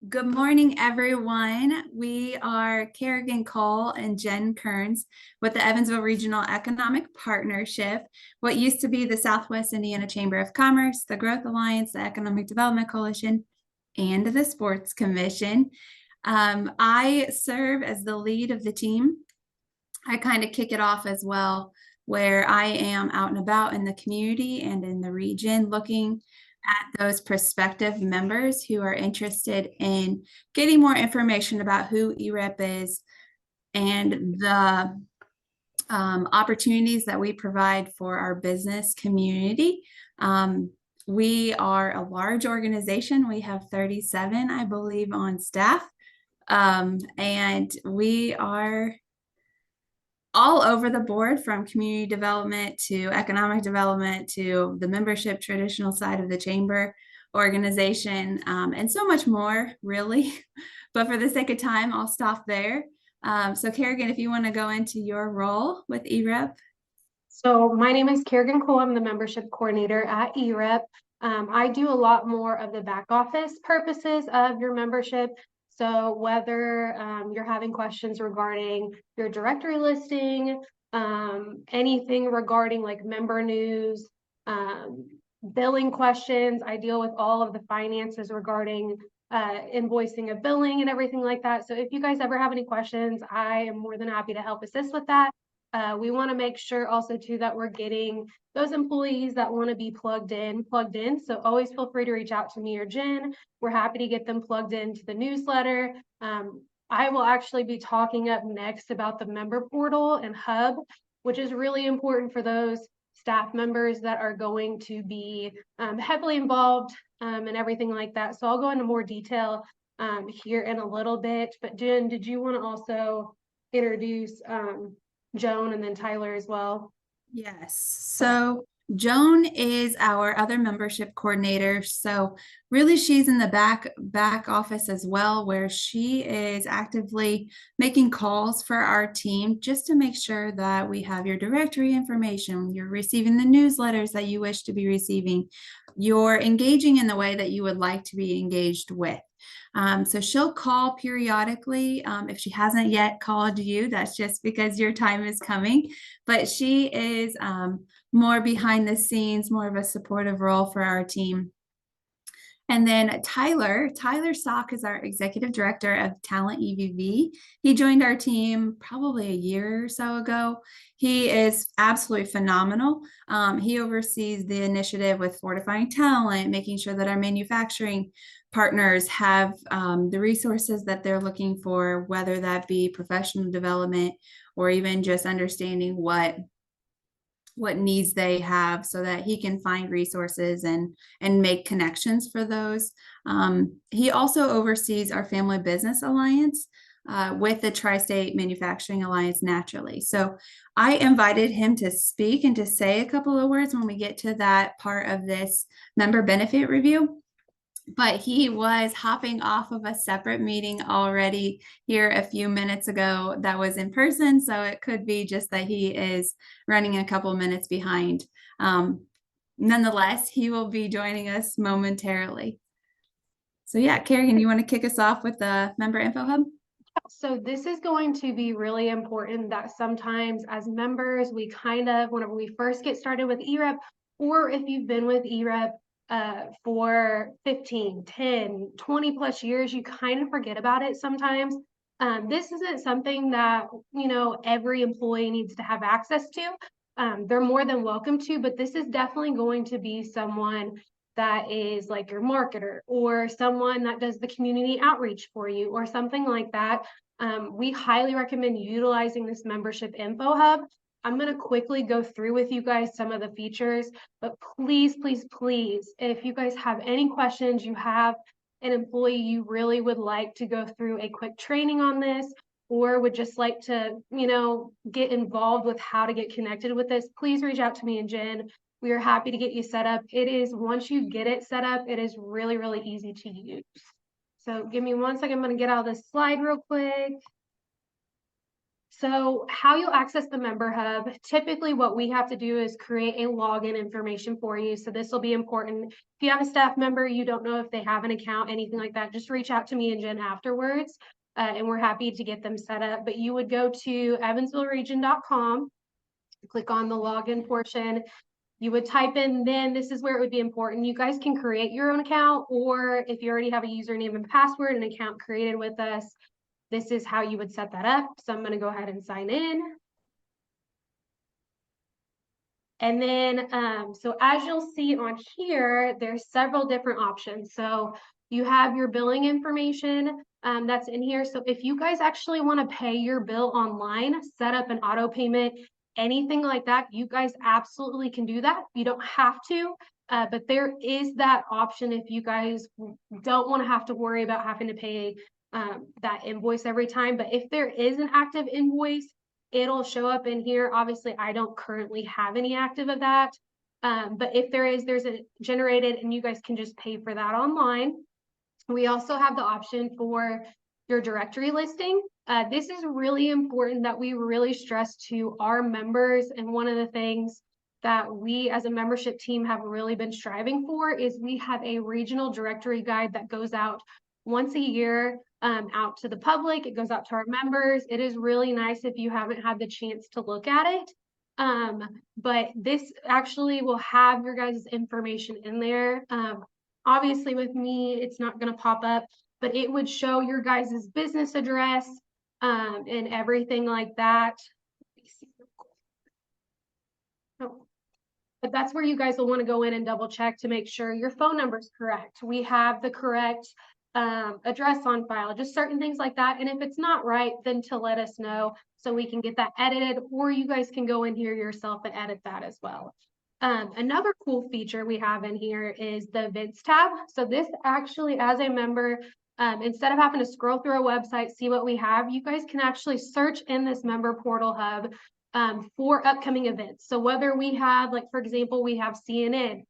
Good morning, everyone. We are Kerrigan Cole and Jen Kearns with the Evansville Regional Economic Partnership, what used to be the Southwest Indiana Chamber of Commerce, the Growth Alliance, the Economic Development Coalition, and the Sports Commission. I serve as the lead of the team. I kind of kick it off as well, where I am out and about in the community and in the region looking at those prospective members who are interested in getting more information about who EREP is and the opportunities that we provide for our business community. We are a large organization. We have 37, I believe, on staff. And we are all over the board, from community development to economic development to the membership traditional side of the chamber organization, and so much more, really. But for the sake of time, I'll stop there. So Kerrigan, if you want to go into your role with EREP. So my name is Kerrigan Cole. I'm the membership coordinator at EREP. I do a lot more of the back office purposes of your membership. So whether you're having questions regarding your directory listing, anything regarding like member news, billing questions, I deal with all of the finances regarding invoicing of billing and everything like that. So if you guys ever have any questions, I am more than happy to help assist with that. We want to make sure also too that we're getting those employees that want to be plugged in. So always feel free to reach out to me or Jen. We're happy to get them plugged into the newsletter. I will actually be talking up next about the member portal and hub, which is really important for those staff members that are going to be heavily involved and everything like that. So I'll go into more detail here in a little bit. But Jen, did you want to also introduce Joan and then Tyler as well? Yes. So Joan is our other membership coordinator. So really she's in the back office as well, where she is actively making calls for our team just to make sure that we have your directory information, you're receiving the newsletters that you wish to be receiving, you're engaging in the way that you would like to be engaged with. So she'll call periodically. If she hasn't yet called you, that's just because your time is coming. But she is more behind the scenes, more of a supportive role for our team. And then Tyler Stock is our executive director of Talent EVV. He joined our team probably a year or so ago. He is absolutely phenomenal. He oversees the initiative with Fortifying Talent, making sure that our manufacturing partners have the resources that they're looking for, whether that be professional development or even just understanding what needs they have, so that he can find resources and make connections for those. He also oversees our Family Business Alliance with the Tri-State Manufacturing Alliance naturally. So I invited him to speak and to say a couple of words when we get to that part of this member benefit review. But he was hopping off of a separate meeting already here a few minutes ago that was in person. So it could be just that he is running a couple minutes behind. Nonetheless, he will be joining us momentarily. So yeah, Kerrigan, you want to kick us off with the Member Info Hub? So this is going to be really important, that sometimes as members, we kind of, whenever we first get started with EREP, or if you've been with EREP for 15, 10, 20 plus years, you kind of forget about it sometimes. This isn't something that, every employee needs to have access to. They're more than welcome to, but this is definitely going to be someone that is like your marketer or someone that does the community outreach for you or something like that. We highly recommend utilizing this membership info hub. I'm going to quickly go through with you guys some of the features, but please, please, please, if you guys have any questions, you have an employee you really would like to go through a quick training on this, or would just like to, get involved with how to get connected with this, please reach out to me and Jen. We are happy to get you set up. It is, once you get it set up, it is really, really easy to use. So give me 1 second. I'm going to get out of this slide real quick. So how you'll access the member hub, typically what we have to do is create a login information for you. So this will be important. If you have a staff member, you don't know if they have an account, anything like that, just reach out to me and Jen afterwards, and we're happy to get them set up. But you would go to evansvilleregion.com, click on the login portion. You would type in, then this is where it would be important. You guys can create your own account, or if you already have a username and password, an account created with us, this is how you would set that up. So I'm going to go ahead and sign in. And then, so as you'll see on here, there's several different options. So you have your billing information that's in here. So if you guys actually want to pay your bill online, set up an auto payment, anything like that, you guys absolutely can do that. You don't have to, but there is that option if you guys don't want to have to worry about having to pay that invoice every time. But if there is an active invoice, it'll show up in here. Obviously, I don't currently have any active of that. But if there is, there's a generated and you guys can just pay for that online. We also have the option for your directory listing. This is really important that we really stress to our members. And one of the things that we as a membership team have really been striving for is we have a regional directory guide that goes out once a year out to the public. It goes out to our members. It is really nice if you haven't had the chance to look at it. But this actually will have your guys' information in there. Obviously with me, it's not going to pop up, but it would show your guys' business address and everything like that. Let me see. Oh. But that's where you guys will want to go in and double check to make sure your phone number is correct. We have the correct address on file, just certain things like that. And if it's not right, then to let us know so we can get that edited, or you guys can go in here yourself and edit that as well. Another cool feature we have in here is the events tab. So this actually, as a member, instead of having to scroll through our website, see what we have, you guys can actually search in this member portal hub for upcoming events. So whether we have, like, for example, we have CNN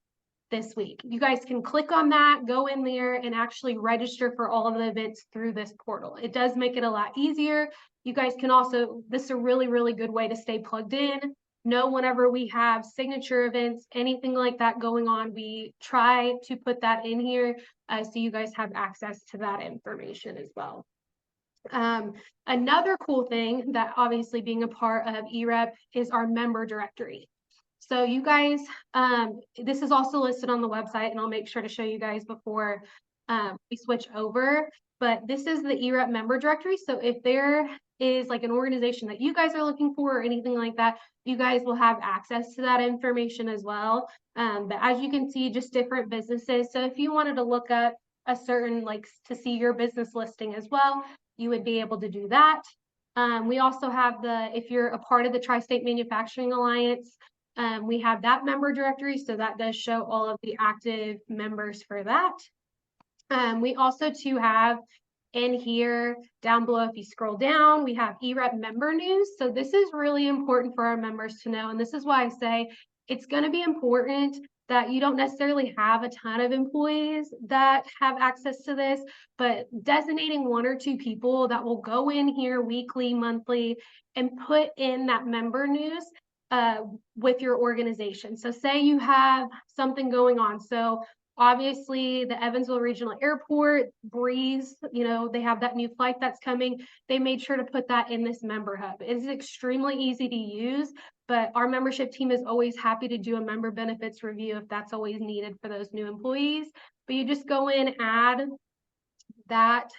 this week, you guys can click on that, go in there and actually register for all of the events through this portal. It does make it a lot easier. You guys can also, this is a really, really good way to stay plugged in. Know whenever we have signature events, anything like that going on, we try to put that in here so you guys have access to that information as well. Another cool thing that obviously being a part of EREP is our member directory. So you guys, this is also listed on the website, and I'll make sure to show you guys before we switch over. But this is the EREP member directory. So if there is like an organization that you guys are looking for or anything like that, you guys will have access to that information as well. But as you can see, just different businesses. So if you wanted to look up a certain, like, to see your business listing as well, you would be able to do that. We also have if you're a part of the Tri-State Manufacturing Alliance, we have that member directory. So that does show all of the active members for that. We also too have in here down below, if you scroll down, we have EREP member news. So this is really important for our members to know. And this is why I say it's going to be important that you don't necessarily have a ton of employees that have access to this, but designating 1 or 2 people that will go in here weekly, monthly, and put in that member news with your organization. So say you have something going on. So obviously the Evansville Regional Airport, Breeze, you know, they have that new flight that's coming. They made sure to put that in this member hub. It is extremely easy to use, but our membership team is always happy to do a member benefits review if that's always needed for those new employees. But you just go in, add that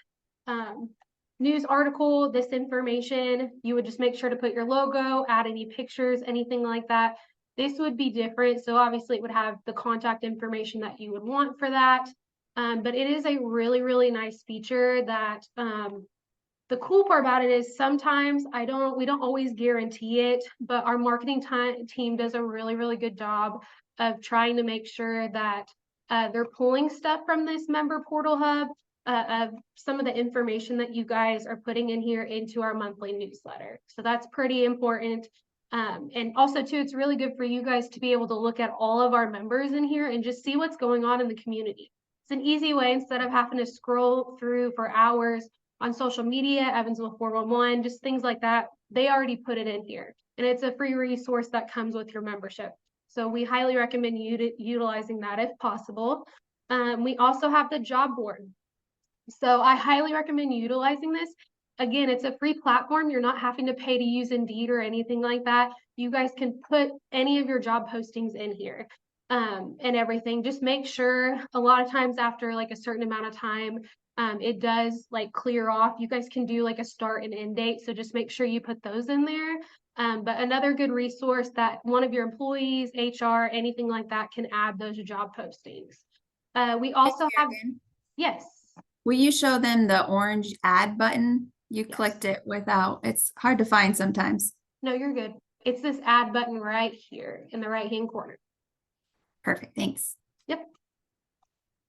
news article, this information, you would just make sure to put your logo, add any pictures, anything like that. This would be different. So obviously it would have the contact information that you would want for that. But it is a really, really nice feature that the cool part about it is sometimes we don't always guarantee it, but our marketing team does a really, really good job of trying to make sure that they're pulling stuff from this member portal hub of some of the information that you guys are putting in here into our monthly newsletter. So that's pretty important. And also too, it's really good for you guys to be able to look at all of our members in here and just see what's going on in the community. It's an easy way, instead of having to scroll through for hours on social media, Evansville 411, just things like that. They already put it in here, and it's a free resource that comes with your membership. So we highly recommend utilizing that if possible. We also have the job board. So I highly recommend utilizing this. Again, it's a free platform. You're not having to pay to use Indeed or anything like that. You guys can put any of your job postings in here and everything. Just make sure a lot of times after like a certain amount of time, it does like clear off. You guys can do like a start and end date. So just make sure you put those in there. But another good resource that one of your employees, HR, anything like that can add those job postings. We also have, yes. Will you show them the orange add button? You Yes. clicked it without, it's hard to find sometimes. No, you're good. It's this add button right here in the right-hand corner. Perfect, thanks. Yep.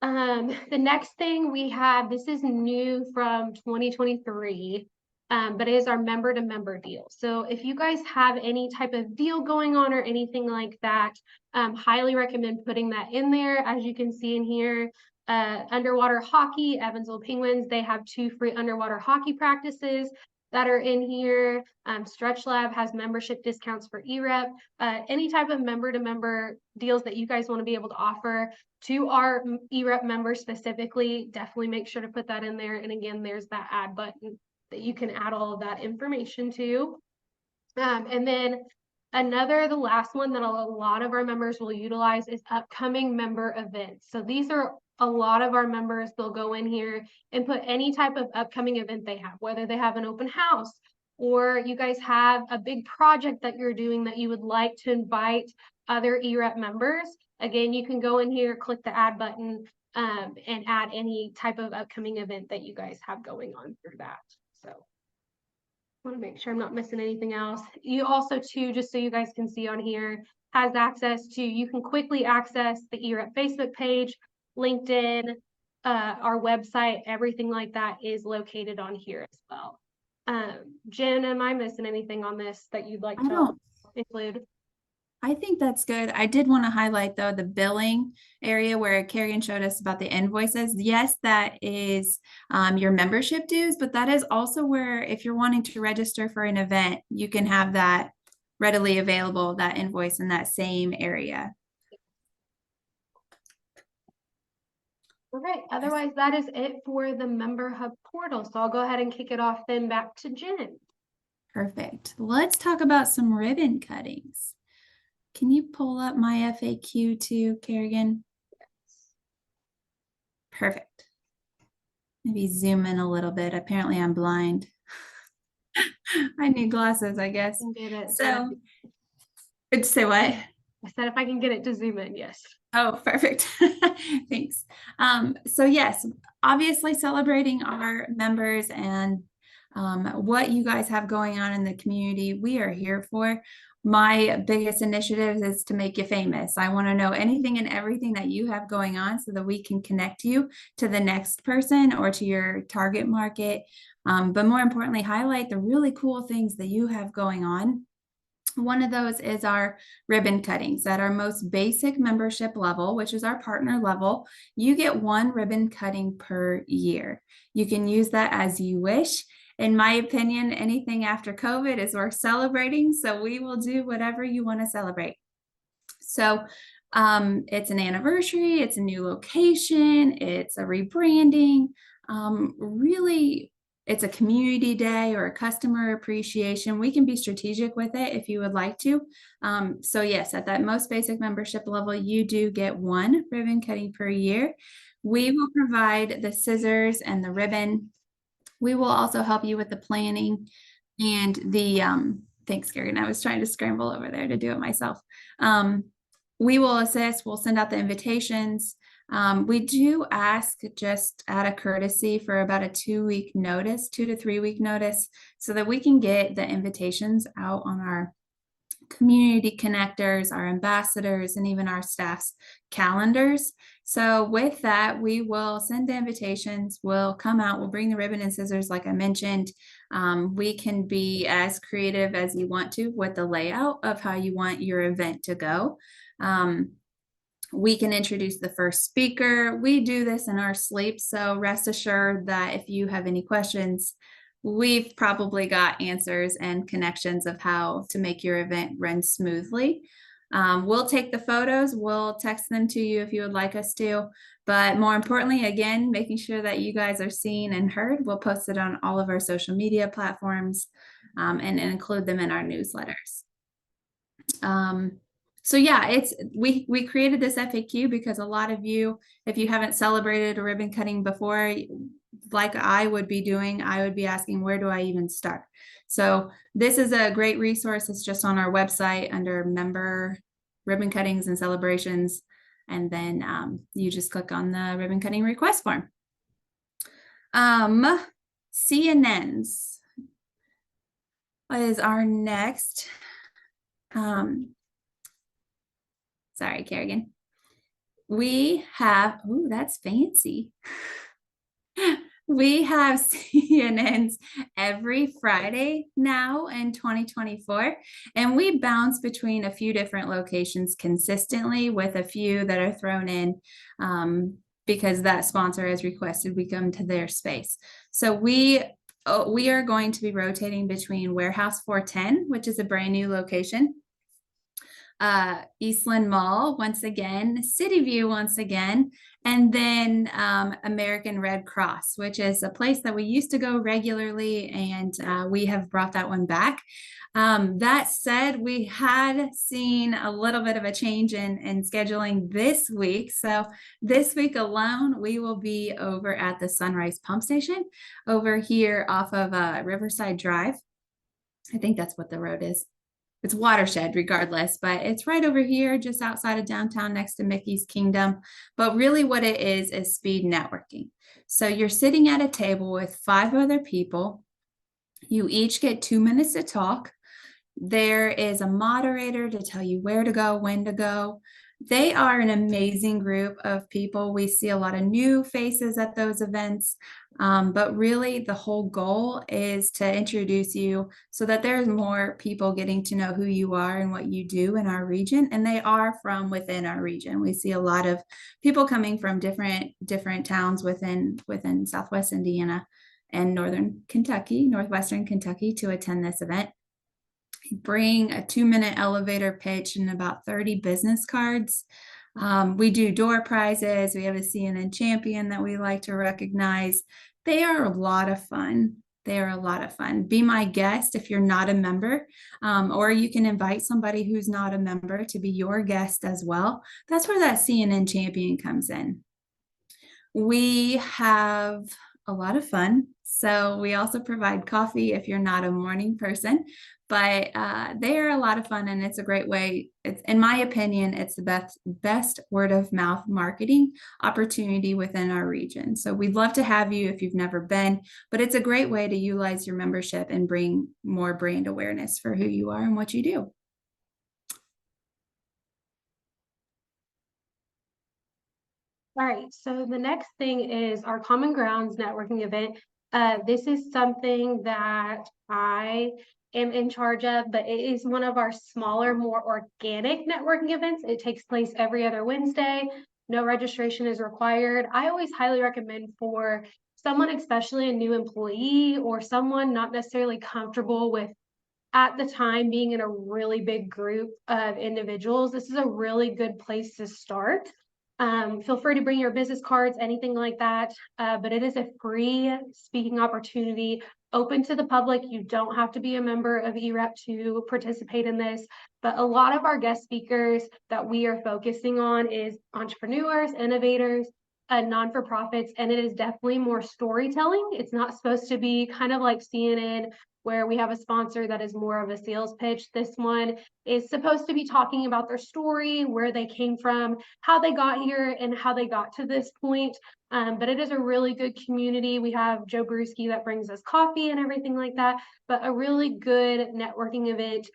The next thing we have, this is new from 2023, but it is our member to member deal. So if you guys have any type of deal going on or anything like that, highly recommend putting that in there. As you can see in here, underwater hockey, Evansville Penguins, they have 2 free underwater hockey practices that are in here. Stretch Lab has membership discounts for EREP. Any type of member to member deals that you guys want to be able to offer to our EREP members specifically, definitely make sure to put that in there. And again, there's that add button that you can add all of that information to. And then the last one that a lot of our members will utilize is upcoming member events. So these are a lot of our members, they'll go in here and put any type of upcoming event they have, whether they have an open house or you guys have a big project that you're doing that you would like to invite other EREP members. Again, you can go in here, click the add button, and add any type of upcoming event that you guys have going on through that. So I want to make sure I'm not missing anything else. You also too, just so you guys can see on here, has access to, you can quickly access the EREP Facebook page, LinkedIn, our website, everything like that is located on here as well. Jen, am I missing anything on this that you'd like to include? I think that's good. I did want to highlight though the billing area where Kerrigan showed us about the invoices. Yes, that is your membership dues, but that is also where if you're wanting to register for an event, you can have that readily available, that invoice in that same area. All right, otherwise that is it for the Member Hub portal. So I'll go ahead and kick it off then back to Jen. Perfect. Let's talk about some ribbon cuttings. Can you pull up my FAQ too, Kerrigan? Perfect. Maybe zoom in a little bit. Apparently I'm blind. I need glasses, I guess. So, say what? I said if I can get it to zoom in, yes. Oh, perfect. Thanks. So yes, obviously celebrating our members and what you guys have going on in the community, we are here for. My biggest initiative is to make you famous. I want to know anything and everything that you have going on so that we can connect you to the next person or to your target market. But more importantly, highlight the really cool things that you have going on. One of those is our ribbon cuttings. At our most basic membership level, which is our partner level, you get 1 ribbon cutting per year. You can use that as you wish. In my opinion, anything after COVID is worth celebrating, so we will do whatever you want to celebrate. So it's an anniversary, it's a new location, it's a rebranding, really it's a community day or a customer appreciation. We can be strategic with it if you would like to. So yes, at that most basic membership level, you do get 1 ribbon cutting per year. We will provide the scissors and the ribbon. We will also help you with the planning and the, thanks, Gary. I was trying to scramble over there to do it myself. We will assist, we'll send out the invitations. We do ask just out of courtesy for about a 2-week notice, 2 to 3 week notice, so that we can get the invitations out on our community connectors, our ambassadors, and even our staff's calendars. So with that, we will send the invitations, we'll come out, we'll bring the ribbon and scissors like I mentioned. We can be as creative as you want to with the layout of how you want your event to go. We can introduce the first speaker. We do this in our sleep, so rest assured that if you have any questions, we've probably got answers and connections of how to make your event run smoothly. We'll take the photos, we'll text them to you if you would like us to, but more importantly, again, making sure that you guys are seen and heard. We'll post it on all of our social media platforms and include them in our newsletters. So yeah, we created this FAQ because a lot of you, if you haven't celebrated a ribbon cutting before, like I would be doing, I would be asking, where do I even start? So this is a great resource. It's just on our website under member ribbon cuttings and celebrations. And then you just click on the ribbon cutting request form. CNNs is our next. Sorry, Kerrigan. We have, ooh, that's fancy. We have CNNs every Friday now in 2024, and we bounce between a few different locations consistently with a few that are thrown in because that sponsor has requested we come to their space. So we are going to be rotating between Warehouse 410, which is a brand new location, Eastland Mall once again, City View once again, and then American Red Cross, which is a place that we used to go regularly, and we have brought that one back. That said, we had seen a little bit of a change in scheduling this week. So this week alone, we will be over at the Sunrise Pump Station over here off of Riverside Drive. I think that's what the road is. It's Watershed regardless, but it's right over here just outside of downtown next to Mickey's Kingdom. But really what it is speed networking. So you're sitting at a table with 5 other people. You each get 2 minutes to talk. There is a moderator to tell you where to go, when to go. They are an amazing group of people. We see a lot of new faces at those events, but really the whole goal is to introduce you so that there's more people getting to know who you are and what you do in our region. And they are from within our region. We see a lot of people coming from different towns within Southwest Indiana and Northern Kentucky, Northwestern Kentucky to attend this event. Bring a 2-minute elevator pitch and about 30 business cards. We do door prizes. We have a CNN champion that we like to recognize. They are a lot of fun. They are a lot of fun. Be my guest if you're not a member, or you can invite somebody who's not a member to be your guest as well. That's where that CNN champion comes in. We have a lot of fun. So we also provide coffee if you're not a morning person, but they are a lot of fun, and it's a great way. It's, in my opinion, it's the best word of mouth marketing opportunity within our region. So we'd love to have you if you've never been, but it's a great way to utilize your membership and bring more brand awareness for who you are and what you do. All right, so the next thing is our Common Grounds networking event. This is something that I am in charge of, but it is one of our smaller, more organic networking events. It takes place every other Wednesday. No registration is required. I always highly recommend for someone, especially a new employee or someone not necessarily comfortable with at the time being in a really big group of individuals. This is a really good place to start. Feel free to bring your business cards, anything like that, but it is a free speaking opportunity open to the public. You don't have to be a member of EREP to participate in this, but a lot of our guest speakers that we are focusing on is entrepreneurs, innovators, non-for-profits, and it is definitely more storytelling. It's not supposed to be kind of like CNN where we have a sponsor that is more of a sales pitch. This one is supposed to be talking about their story, where they came from, how they got here, and how they got to this point. But it is a really good community. We have Joe Brewski that brings us coffee and everything like that, but a really good networking event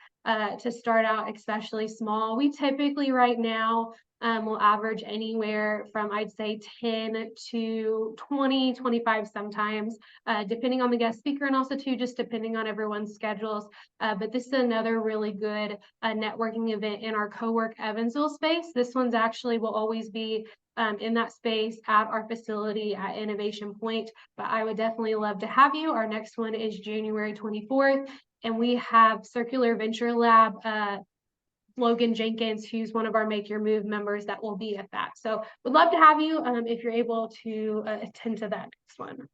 to start out, especially small. We typically right now will average anywhere from, I'd say, 10 to 20, 25 sometimes, depending on the guest speaker, and also too, just depending on everyone's schedules. But this is another really good networking event in our Co-work Evansville space. This one's actually will always be in that space at our facility at Innovation Point, but I would definitely love to have you. Our next one is January 24th, and we have Circular Venture Lab, Logan Jenkins, who's one of our Make Your Move members, that will be at that. So would love to have you if you're able to attend to that next one.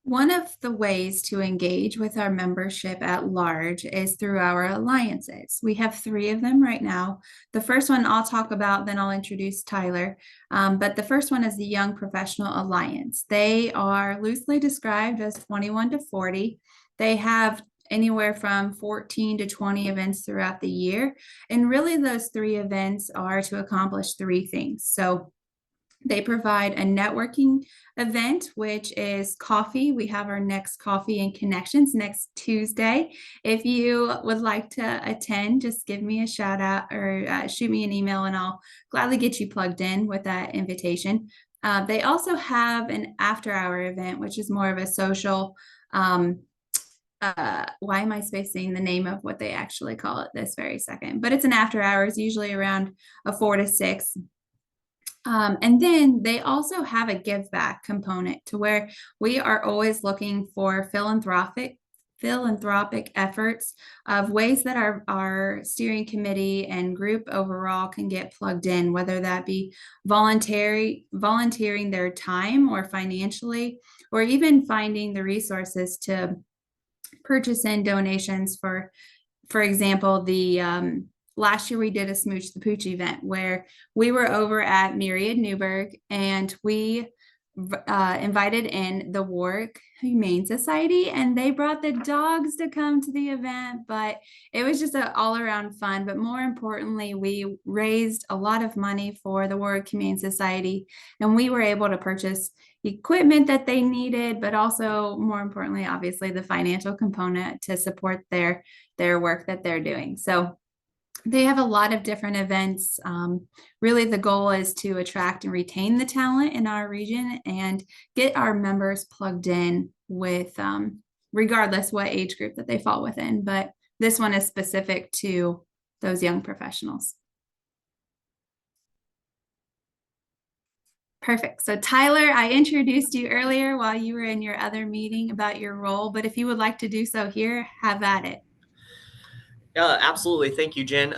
One of the ways to engage with our membership at large is through our alliances. We have 3 of them right now. The first one I'll talk about, then I'll introduce Tyler. But the first one is the Young Professional Alliance. They are loosely described as 21 to 40. They have anywhere from 14 to 20 events throughout the year. And really those 3 events are to accomplish 3 things. So they provide a networking event, which is coffee. We have our next Coffee and Connections next Tuesday. If you would like to attend, just give me a shout out or shoot me an email and I'll gladly get you plugged in with that invitation. They also have an after hour event, which is more of a social, why am I spacing the name of what they actually call it this very second? But it's an after hours, usually around a 4 to 6. And then they also have a give back component to where we are always looking for philanthropic efforts of ways that our steering committee and group overall can get plugged in, whether that be volunteering their time or financially, or even finding the resources to purchase in donations for example, the last year we did a Smooch the Pooch event where we were over at Myriad Newburgh and we invited in the Warwick Humane Society and they brought the dogs to come to the event, but it was just all around fun. But more importantly, we raised a lot of money for the Warwick Humane Society and we were able to purchase equipment that they needed, but also more importantly, obviously the financial component to support their work that they're doing. So they have a lot of different events. Really, the goal is to attract and retain the talent in our region and get our members plugged in with, regardless what age group that they fall within. But this one is specific to those young professionals. Perfect. So Tyler, I introduced you earlier while you were in your other meeting about your role, but if you would like to do so here, have at it. Absolutely. Thank you, Jen.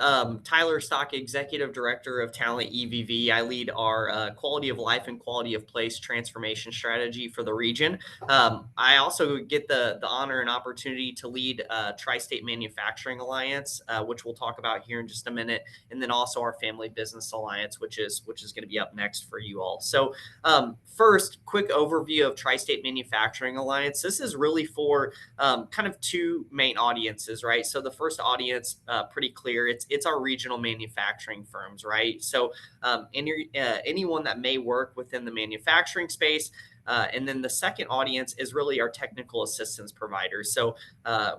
Tyler Stock, Executive Director of Talent EVV. I lead our quality of life and quality of place transformation strategy for the region. I also get the honor and opportunity to lead Tri-State Manufacturing Alliance, which we'll talk about here in just a minute, and then also our Family Business Alliance, which is going to be up next for you all. So first, quick overview of Tri-State Manufacturing Alliance. This is really for kind of 2 main audiences, right? So the first audience, pretty clear. It's our regional manufacturing firms, right? So anyone that may work within the manufacturing space. And then the second audience is really our technical assistance providers. So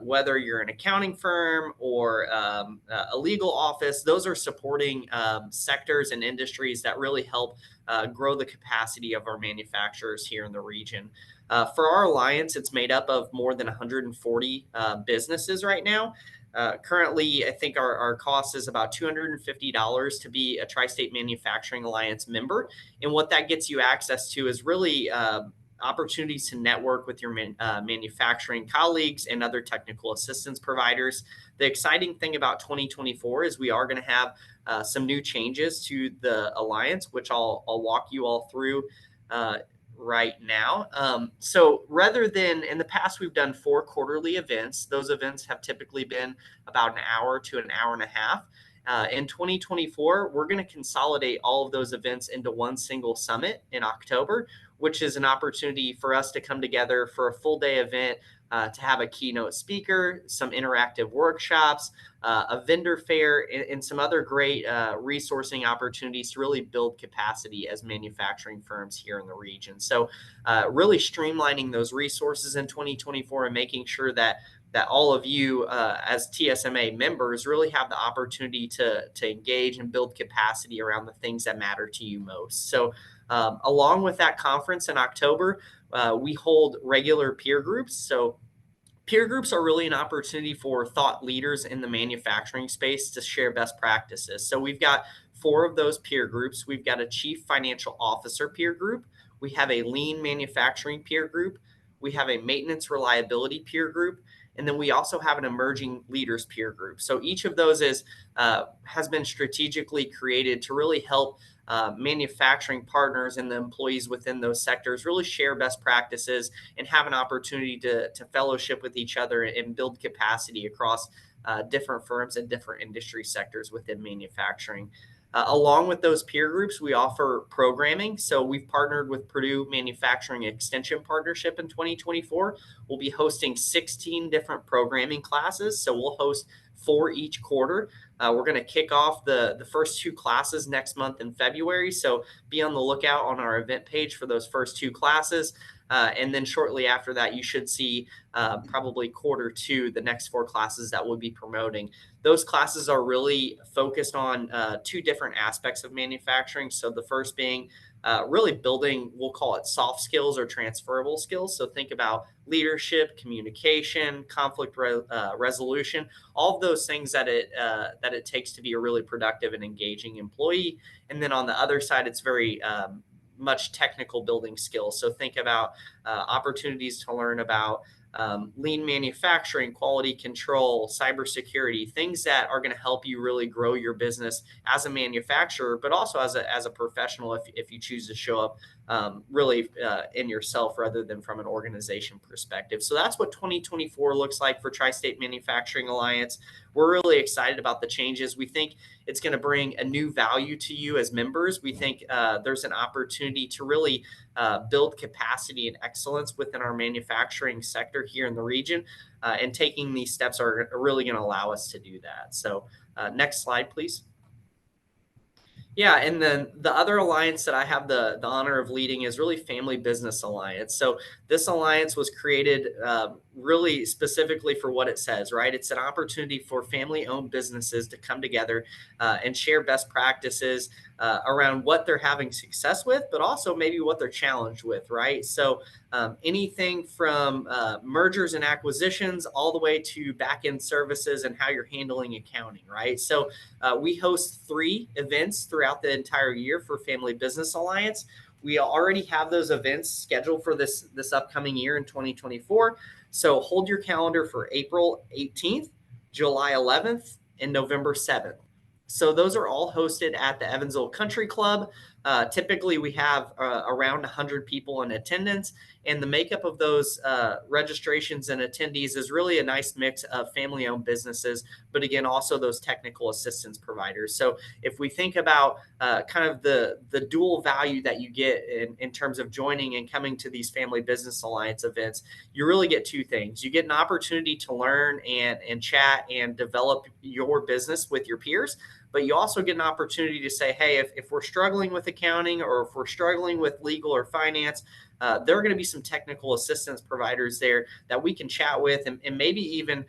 whether you're an accounting firm or a legal office, those are supporting sectors and industries that really help grow the capacity of our manufacturers here in the region. For our alliance, it's made up of more than 140 businesses right now. Currently, I think our cost is about $250 to be a Tri-State Manufacturing Alliance member. And what that gets you access to is really opportunities to network with your manufacturing colleagues and other technical assistance providers. The exciting thing about 2024 is we are going to have some new changes to the alliance, which I'll walk you all through right now. So rather than in the past, we've done 4 quarterly events. Those events have typically been about an hour to an hour and a half. In 2024, we're going to consolidate all of those events into one single summit in October, which is an opportunity for us to come together for a full day event, to have a keynote speaker, some interactive workshops, a vendor fair, and some other great resourcing opportunities to really build capacity as manufacturing firms here in the region. So really streamlining those resources in 2024 and making sure that that all of you as TSMA members really have the opportunity to engage and build capacity around the things that matter to you most. So along with that conference in October, we hold regular peer groups. So peer groups are really an opportunity for thought leaders in the manufacturing space to share best practices. So we've got 4 of those peer groups. We've got a chief financial officer peer group. We have a lean manufacturing peer group. We have a maintenance reliability peer group. And then we also have an emerging leaders peer group. So each of those has been strategically created to really help manufacturing partners and the employees within those sectors really share best practices and have an opportunity to fellowship with each other and build capacity across different firms and different industry sectors within manufacturing. Along with those peer groups, we offer programming. So we've partnered with Purdue Manufacturing Extension Partnership in 2024. We'll be hosting 16 different programming classes. So we'll host 4 each quarter. We're going to kick off the first 2 classes next month in February. So be on the lookout on our event page for those first 2 classes. And then shortly after that, you should see probably Q2, the next 4 classes that we'll be promoting. Those classes are really focused on 2 different aspects of manufacturing. So the first being really building, we'll call it soft skills or transferable skills. So think about leadership, communication, conflict resolution, all of those things that it takes to be a really productive and engaging employee. And then on the other side, it's very much technical building skills. So think about opportunities to learn about lean manufacturing, quality control, cybersecurity, things that are going to help you really grow your business as a manufacturer, but also as a professional if you choose to show up really in yourself rather than from an organization perspective. So that's what 2024 looks like for Tri-State Manufacturing Alliance. We're really excited about the changes. We think it's going to bring a new value to you as members. We think there's an opportunity to really build capacity and excellence within our manufacturing sector here in the region. And taking these steps are really going to allow us to do that. So next slide, please. Yeah, and then the other alliance that I have the honor of leading is really Family Business Alliance. So this alliance was created really specifically for what it says, right? It's an opportunity for family-owned businesses to come together and share best practices around what they're having success with, but also maybe what they're challenged with, right? So anything from mergers and acquisitions all the way to back-end services and how you're handling accounting, right? So we host 3 events throughout the entire year for Family Business Alliance. We already have those events scheduled for this upcoming year in 2024. So hold your calendar for April 18th, July 11th, and November 7th. So those are all hosted at the Evansville Country Club. Typically, we have around 100 people in attendance, and the makeup of those registrations and attendees is really a nice mix of family-owned businesses, but again, also those technical assistance providers. So if we think about kind of the dual value that you get in terms of joining and coming to these Family Business Alliance events, you really get 2 things. You get an opportunity to learn and chat and develop your business with your peers, but you also get an opportunity to say, hey, if we're struggling with accounting or if we're struggling with legal or finance, there are going to be some technical assistance providers there that we can chat with and maybe even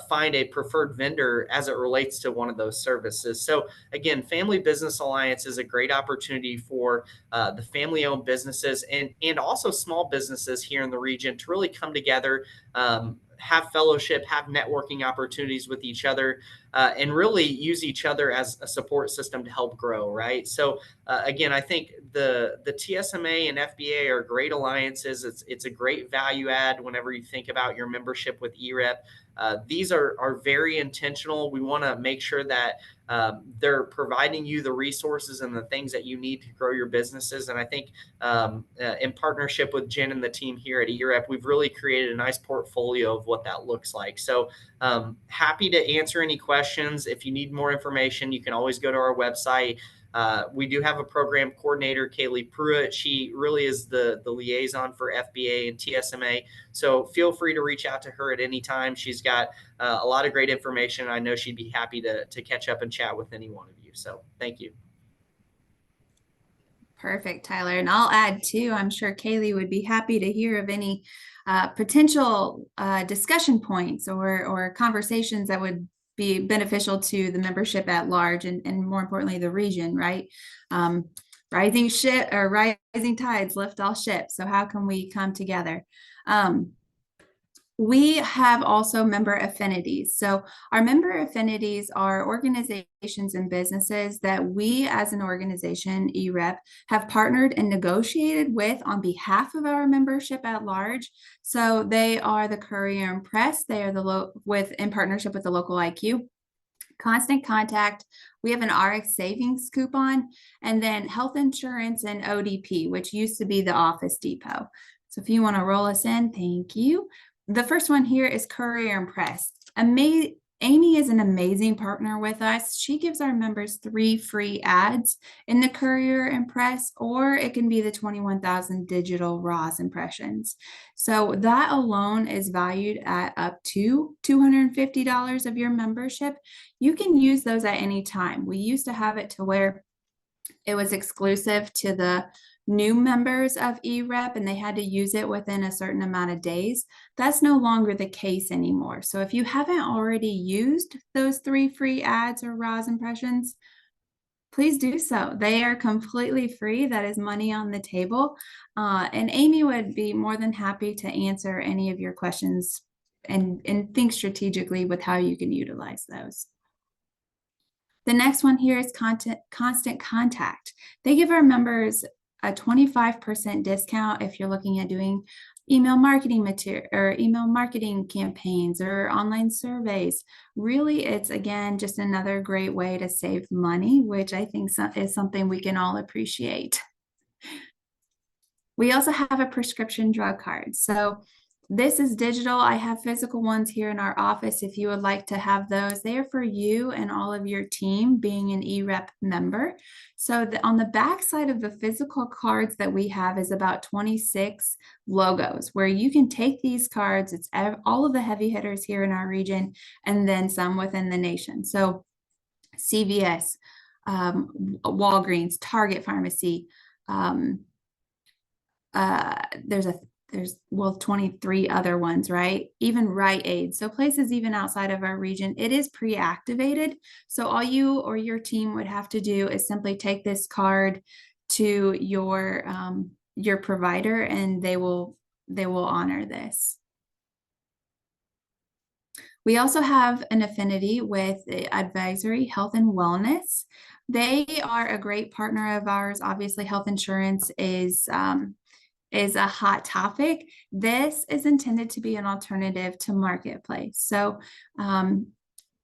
find a preferred vendor as it relates to one of those services. So again, Family Business Alliance is a great opportunity for the family-owned businesses and also small businesses here in the region to really come together, have fellowship, have networking opportunities with each other, and really use each other as a support system to help grow, right? So again, I think the TSMA and FBA are great alliances. It's a great value add whenever you think about your membership with EREP. These are very intentional. We want to make sure that they're providing you the resources and the things that you need to grow your businesses. And I think in partnership with Jen and the team here at EREP, we've really created a nice portfolio of what that looks like. So happy to answer any questions. If you need more information, you can always go to our website. We do have a program coordinator, Kaylee Pruitt. She really is the liaison for FBA and TSMA. So feel free to reach out to her at any time. She's got a lot of great information. I know she'd be happy to catch up and chat with any one of you. So thank you. Perfect, Tyler. And I'll add too, I'm sure Kaylee would be happy to hear of any potential discussion points or conversations that would be beneficial to the membership at large and more importantly, the region, right? Rising tides lift all ships. So how can we come together? We have also member affinities. So our member affinities are organizations and businesses that we as an organization, EREP, have partnered and negotiated with on behalf of our membership at large. So they are the Courier and Press. They are in partnership with the local IQ. Constant Contact, we have an RX savings coupon, and then health insurance and ODP, which used to be the Office Depot. So if you want to roll us in, thank you. The first one here is Courier and Press. Amy is an amazing partner with us. She gives our members 3 free ads in the Courier and Press, or it can be the 21,000 digital ROS impressions. So that alone is valued at up to $250 of your membership. You can use those at any time. We used to have it to where it was exclusive to the new members of EREP and they had to use it within a certain amount of days. That's no longer the case anymore. So if you haven't already used those 3 free ads or ROS impressions, please do so. They are completely free. That is money on the table. And Amy would be more than happy to answer any of your questions and think strategically with how you can utilize those. The next one here is Constant Contact. They give our members a 25% discount if you're looking at doing email marketing material or email marketing campaigns or online surveys. Really, it's again just another great way to save money, which I think is something we can all appreciate. We also have a prescription drug card. So this is digital. I have physical ones here in our office. If you would like to have those, they are for you and all of your team being an EREP member. So on the back side of the physical cards that we have is about 26 logos where you can take these cards. It's all of the heavy hitters here in our region and then some within the nation. So CVS, Walgreens, Target Pharmacy, there's 23 other ones, right? Even Rite Aid. So places even outside of our region, it is pre-activated. So all you or your team would have to do is simply take this card to your provider and they will honor this. We also have an affinity with Advisory Health and Wellness. They are a great partner of ours. Obviously, health insurance is a hot topic. This is intended to be an alternative to Marketplace. So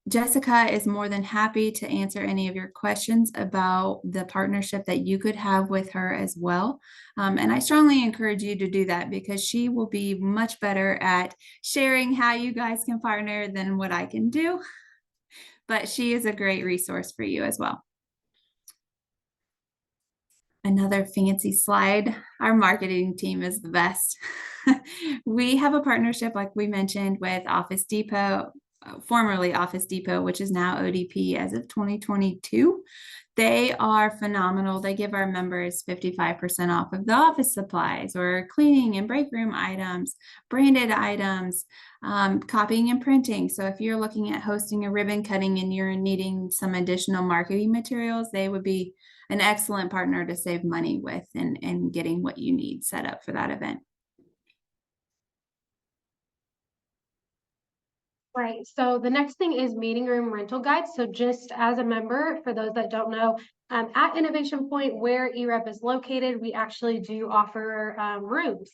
Jessica is more than happy to answer any of your questions about the partnership that you could have with her as well. And I strongly encourage you to do that because she will be much better at sharing how you guys can partner than what I can do. But she is a great resource for you as well. Another fancy slide. Our marketing team is the best. We have a partnership, like we mentioned, with Office Depot, formerly Office Depot, which is now ODP as of 2022. They are phenomenal. They give our members 55% off of the office supplies or cleaning and break room items, branded items, copying and printing. So if you're looking at hosting a ribbon cutting and you're needing some additional marketing materials, they would be an excellent partner to save money with and getting what you need set up for that event. Right. So the next thing is meeting room rental guides. So just as a member, for those that don't know, at Innovation Point where EREP is located, we actually do offer rooms.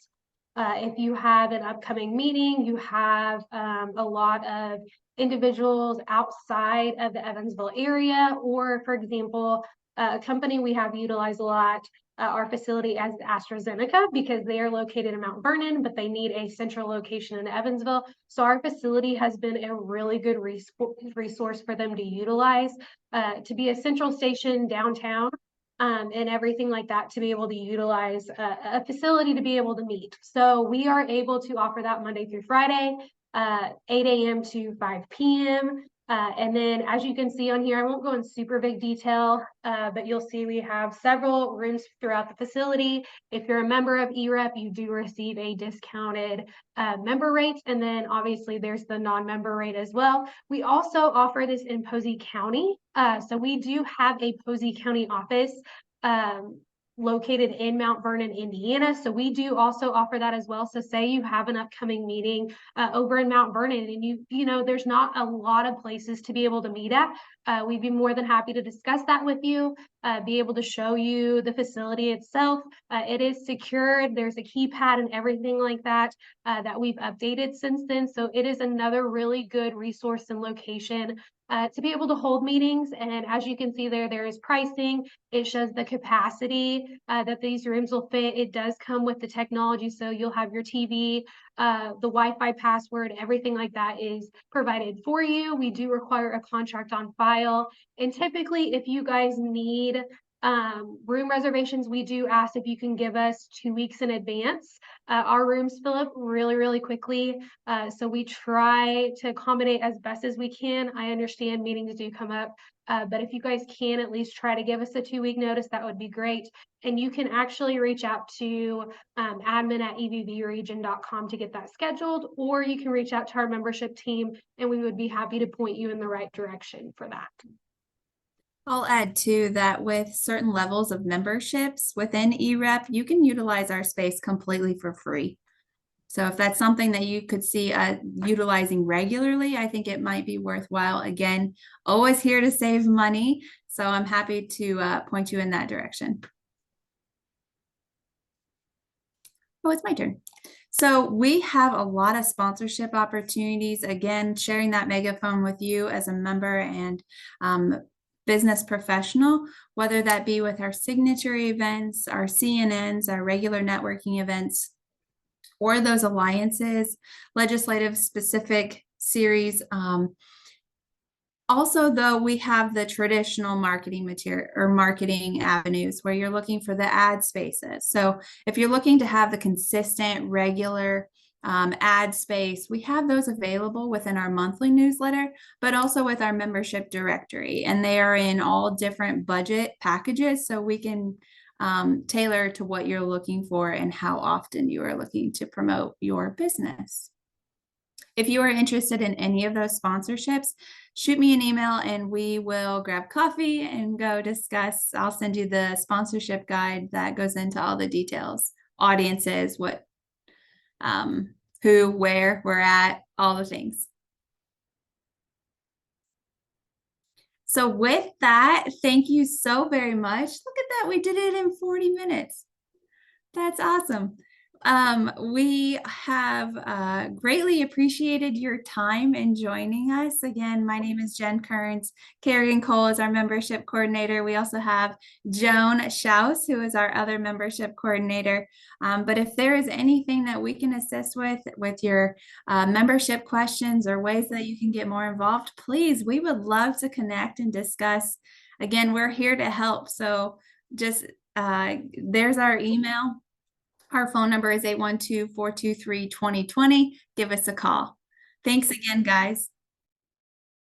If you have an upcoming meeting, you have a lot of individuals outside of the Evansville area, or for example, a company we have utilized a lot, our facility as AstraZeneca, because they are located in Mount Vernon, but they need a central location in Evansville. So our facility has been a really good resource for them to utilize, to be a central station downtown, and everything like that, to be able to utilize a facility to be able to meet. So we are able to offer that Monday through Friday, 8 a.m. to 5 p.m. And then as you can see on here, I won't go in super big detail, but you'll see we have several rooms throughout the facility. If you're a member of EREP, you do receive a discounted member rate. And then obviously there's the non-member rate as well. We also offer this in Posey County. So we do have a Posey County office located in Mount Vernon, Indiana. So we do also offer that as well. So say you have an upcoming meeting over in Mount Vernon and you know, there's not a lot of places to be able to meet at. We'd be more than happy to discuss that with you, be able to show you the facility itself. It is secured. There's a keypad and everything like that that we've updated since then. So it is another really good resource and location to be able to hold meetings. And as you can see there is pricing. It shows the capacity that these rooms will fit. It does come with the technology. So you'll have your TV, the Wi-Fi password, everything like that is provided for you. We do require a contract on file. And typically if you guys need room reservations, we do ask if you can give us 2 weeks in advance. Our rooms fill up really, really quickly. So we try to accommodate as best as we can. I understand meetings do come up, but if you guys can at least try to give us a 2-week notice, that would be great. And you can actually reach out to admin@evvregion.com to get that scheduled, or you can reach out to our membership team and we would be happy to point you in the right direction for that. I'll add too that with certain levels of memberships within EREP, you can utilize our space completely for free. So if that's something that you could see utilizing regularly, I think it might be worthwhile. Again, always here to save money. So I'm happy to point you in that direction. Oh, it's my turn. So we have a lot of sponsorship opportunities. Again, sharing that megaphone with you as a member and business professional, whether that be with our signature events, our CNNs, our regular networking events, or those alliances, legislative specific series. Also, though, we have the traditional marketing material or marketing avenues where you're looking for the ad spaces. So if you're looking to have the consistent, regular ad space, we have those available within our monthly newsletter, but also with our membership directory. And they are in all different budget packages, so we can tailor to what you're looking for and how often you are looking to promote your business. If you are interested in any of those sponsorships, shoot me an email and we will grab coffee and go discuss. I'll send you the sponsorship guide that goes into all the details, audiences, what, who, where we're at, all the things. So with that, thank you so very much. Look at that, we did it in 40 minutes. That's awesome. We have greatly appreciated your time in joining us. Again, my name is Jen Kearns. Kerrigan Cole is our membership coordinator. We also have Joan Schaus, who is our other membership coordinator. But if there is anything that we can assist with your membership questions or ways that you can get more involved, please, we would love to connect and discuss. Again, we're here to help. So just there's our email. Our phone number is 812-423-2020. Give us a call. Thanks again, guys.